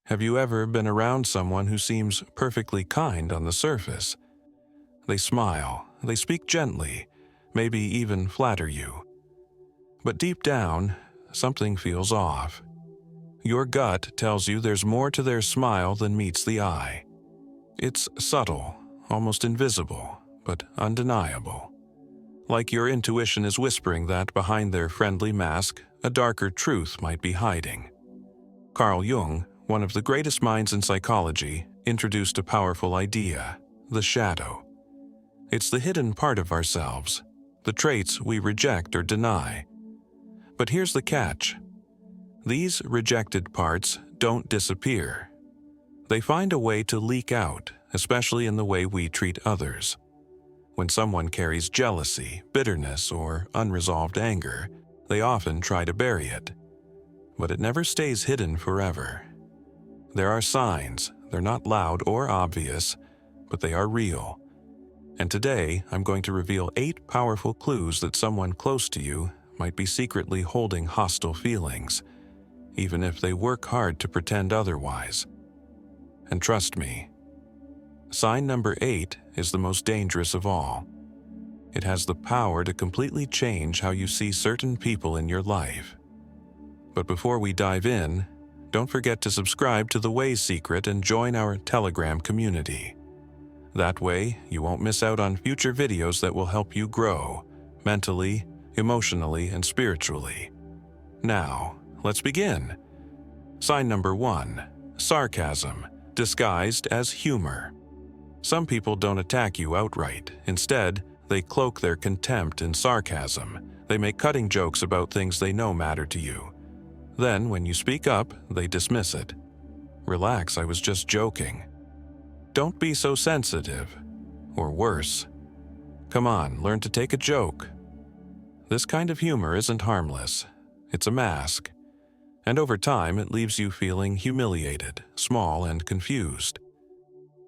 Have you ever been around someone who seems perfectly kind on the surface? They smile, they speak gently, maybe even flatter you. But deep down, something feels off. Your gut tells you there's more to their smile than meets the eye. It's subtle, almost invisible, but undeniable. Like your intuition is whispering that behind their friendly mask, a darker truth might be hiding. Carl Jung, one of the greatest minds in psychology, introduced a powerful idea: the shadow. It's the hidden part of ourselves, the traits we reject or deny. But here's the catch. These rejected parts don't disappear. They find a way to leak out, especially in the way we treat others. When someone carries jealousy, bitterness, or unresolved anger, they often try to bury it. But it never stays hidden forever. There are signs. They're not loud or obvious, but they are real. And today, I'm going to reveal 8 powerful clues that someone close to you might be secretly holding hostile feelings, even if they work hard to pretend otherwise. And trust me, sign number 8 is the most dangerous of all. It has the power to completely change how you see certain people in your life. But before we dive in, don't forget to subscribe to The Way's Secret and join our Telegram community. That way, you won't miss out on future videos that will help you grow, mentally, emotionally, and spiritually. Now, let's begin. Sign number 1, sarcasm, disguised as humor. Some people don't attack you outright. Instead, they cloak their contempt in sarcasm. They make cutting jokes about things they know matter to you. Then, when you speak up, they dismiss it. Relax, I was just joking. Don't be so sensitive. Or worse. Come on, learn to take a joke. This kind of humor isn't harmless. It's a mask. And over time, it leaves you feeling humiliated, small, and confused.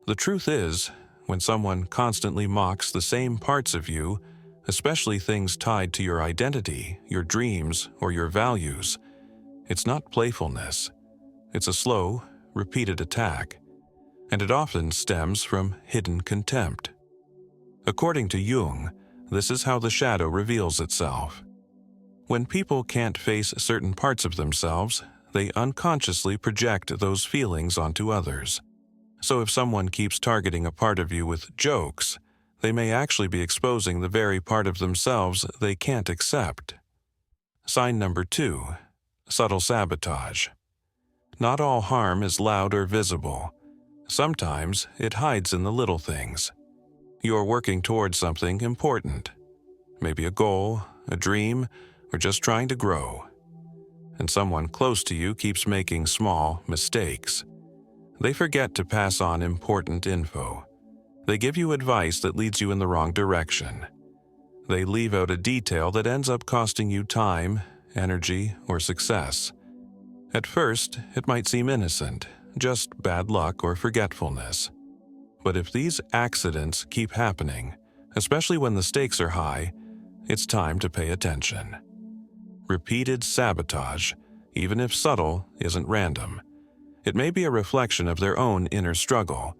The truth is, when someone constantly mocks the same parts of you, especially things tied to your identity, your dreams, or your values, it's not playfulness. It's a slow, repeated attack, and it often stems from hidden contempt. According to Jung, this is how the shadow reveals itself. When people can't face certain parts of themselves, they unconsciously project those feelings onto others. So if someone keeps targeting a part of you with jokes, they may actually be exposing the very part of themselves they can't accept. Sign number 2, subtle sabotage. Not all harm is loud or visible. Sometimes it hides in the little things. You're working towards something important, maybe a goal, a dream, or just trying to grow. And someone close to you keeps making small mistakes. They forget to pass on important info. They give you advice that leads you in the wrong direction. They leave out a detail that ends up costing you time, energy, or success. At first, it might seem innocent, just bad luck or forgetfulness. But if these accidents keep happening, especially when the stakes are high, it's time to pay attention. Repeated sabotage, even if subtle, isn't random. It may be a reflection of their own inner struggle.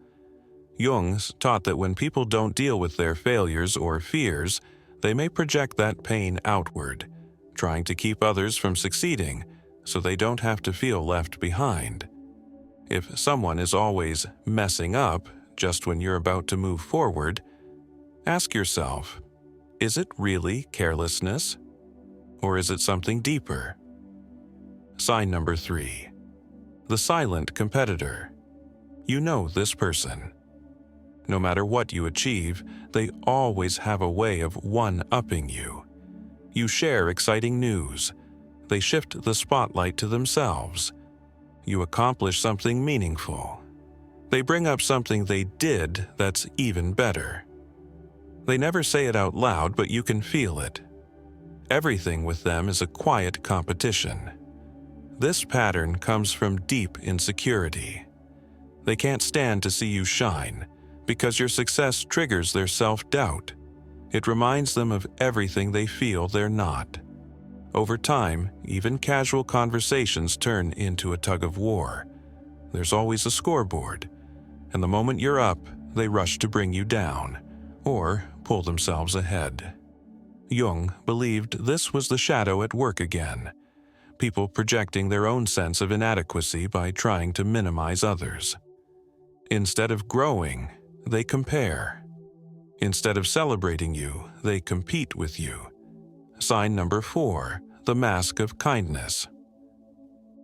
Jung's taught that when people don't deal with their failures or fears, they may project that pain outward, trying to keep others from succeeding so they don't have to feel left behind. If someone is always messing up just when you're about to move forward, ask yourself, is it really carelessness? Or is it something deeper? Sign number 3, the silent competitor. You know this person. No matter what you achieve, they always have a way of one-upping you. You share exciting news. They shift the spotlight to themselves. You accomplish something meaningful. They bring up something they did that's even better. They never say it out loud, but you can feel it. Everything with them is a quiet competition. This pattern comes from deep insecurity. They can't stand to see you shine, because your success triggers their self-doubt. It reminds them of everything they feel they're not. Over time, even casual conversations turn into a tug-of-war. there's always a scoreboard, and the moment you're up, they rush to bring you down, or pull themselves ahead. Jung believed this was the shadow at work again, people projecting their own sense of inadequacy by trying to minimize others. Instead of growing, they compare. Instead of celebrating you, they compete with you. Sign number 4, the mask of kindness.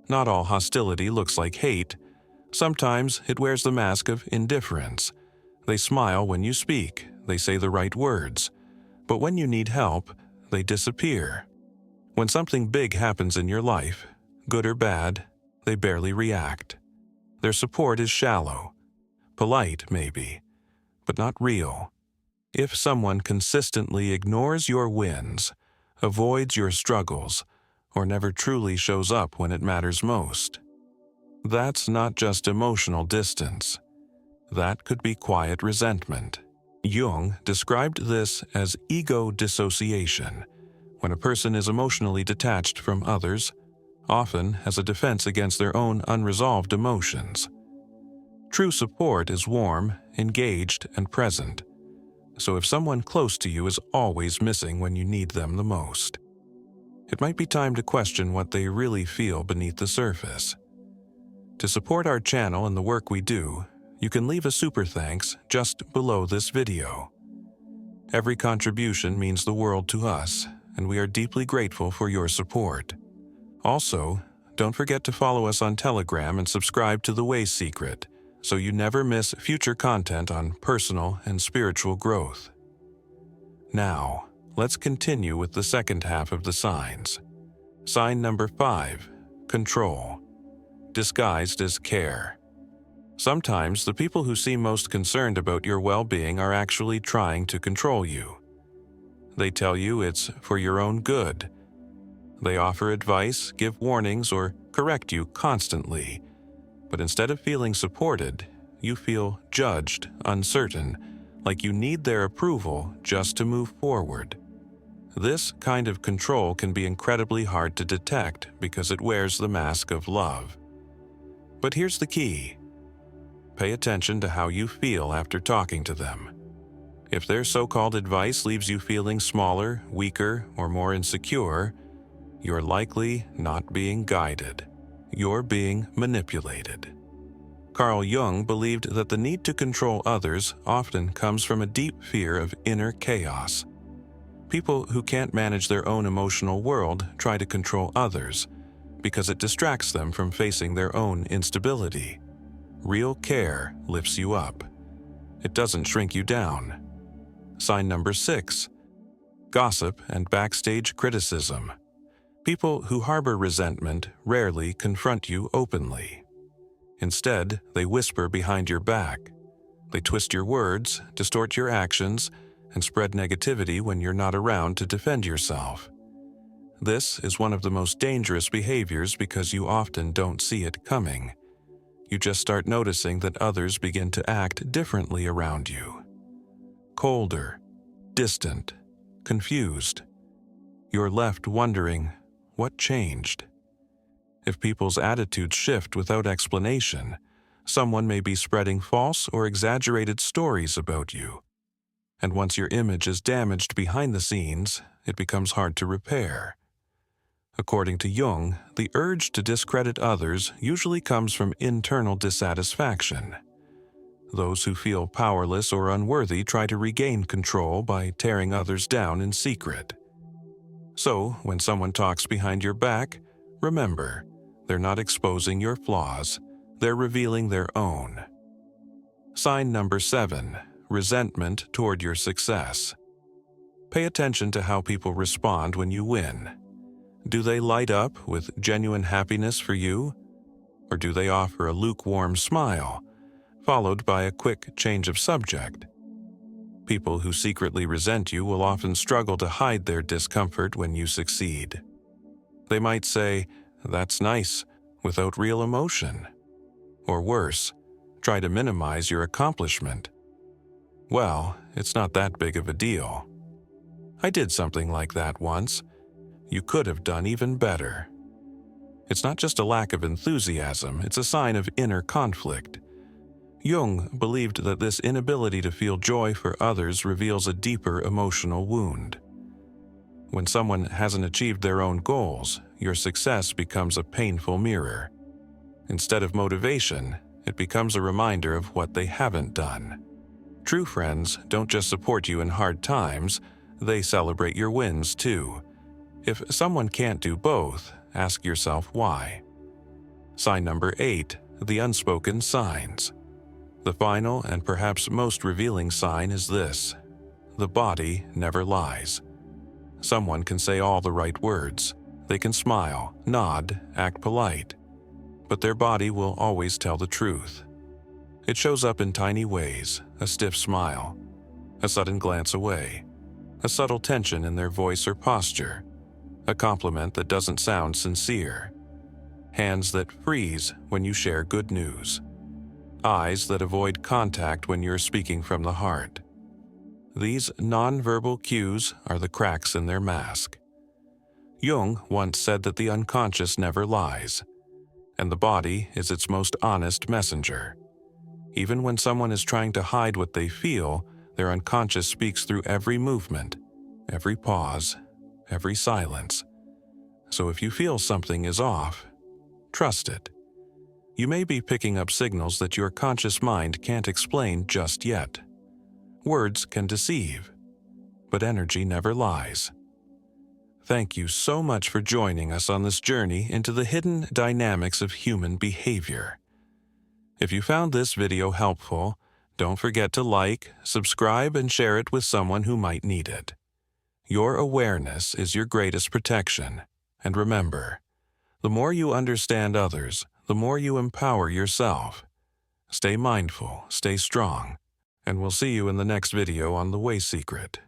Not all hostility looks like hate. Sometimes it wears the mask of indifference. They smile when you speak, they say the right words, but when you need help, they disappear. When something big happens in your life, good or bad, they barely react. Their support is shallow. Polite, maybe, but not real. If someone consistently ignores your wins, avoids your struggles, or never truly shows up when it matters most, that's not just emotional distance. That could be quiet resentment. Jung described this as ego dissociation, when a person is emotionally detached from others, often as a defense against their own unresolved emotions. True support is warm, engaged, and present. So if someone close to you is always missing when you need them the most, it might be time to question what they really feel beneath the surface. To support our channel and the work we do, you can leave a super thanks just below this video. Every contribution means the world to us, and we are deeply grateful for your support. Also, don't forget to follow us on Telegram and subscribe to The Way Secret, so you never miss future content on personal and spiritual growth. Now, let's continue with the second half of the signs. Sign number 5, control, disguised as care. Sometimes the people who seem most concerned about your well-being are actually trying to control you. They tell you it's for your own good. They offer advice, give warnings, or correct you constantly. But instead of feeling supported, you feel judged, uncertain, like you need their approval just to move forward. This kind of control can be incredibly hard to detect because it wears the mask of love. But here's the key. Pay attention to how you feel after talking to them. If their so-called advice leaves you feeling smaller, weaker, or more insecure, you're likely not being guided. You're being manipulated. Carl Jung believed that the need to control others often comes from a deep fear of inner chaos. People who can't manage their own emotional world try to control others because it distracts them from facing their own instability. Real care lifts you up. It doesn't shrink you down. Sign number 6, gossip and backstage criticism. People who harbor resentment rarely confront you openly. Instead, they whisper behind your back. They twist your words, distort your actions, and spread negativity when you're not around to defend yourself. This is one of the most dangerous behaviors because you often don't see it coming. You just start noticing that others begin to act differently around you. Colder, distant, confused. You're left wondering, what changed? If people's attitudes shift without explanation, someone may be spreading false or exaggerated stories about you. And once your image is damaged behind the scenes, it becomes hard to repair. According to Jung, the urge to discredit others usually comes from internal dissatisfaction. Those who feel powerless or unworthy try to regain control by tearing others down in secret. So, when someone talks behind your back, remember, they're not exposing your flaws, they're revealing their own. Sign number 7, resentment toward your success. Pay attention to how people respond when you win. Do they light up with genuine happiness for you? Or do they offer a lukewarm smile, followed by a quick change of subject? People who secretly resent you will often struggle to hide their discomfort when you succeed. They might say, "That's nice," without real emotion. Or worse, try to minimize your accomplishment. Well, it's not that big of a deal. I did something like that once. You could have done even better. It's not just a lack of enthusiasm, it's a sign of inner conflict. Jung believed that this inability to feel joy for others reveals a deeper emotional wound. When someone hasn't achieved their own goals, your success becomes a painful mirror. Instead of motivation, it becomes a reminder of what they haven't done. True friends don't just support you in hard times, they celebrate your wins too. If someone can't do both, ask yourself why. Sign number 8, the unspoken signs. The final and perhaps most revealing sign is this: the body never lies. Someone can say all the right words. They can smile, nod, act polite. But their body will always tell the truth. It shows up in tiny ways: a stiff smile, a sudden glance away, a subtle tension in their voice or posture, a compliment that doesn't sound sincere, hands that freeze when you share good news, eyes that avoid contact when you're speaking from the heart. These nonverbal cues are the cracks in their mask. Jung once said that the unconscious never lies, and the body is its most honest messenger. Even when someone is trying to hide what they feel, their unconscious speaks through every movement, every pause, every silence. So if you feel something is off, trust it. You may be picking up signals that your conscious mind can't explain just yet. Words can deceive, but energy never lies. Thank you so much for joining us on this journey into the hidden dynamics of human behavior. If you found this video helpful, don't forget to like, subscribe, and share it with someone who might need it. Your awareness is your greatest protection. And remember, the more you understand others, the more you empower yourself. Stay mindful, stay strong, and we'll see you in the next video on The Way Secret.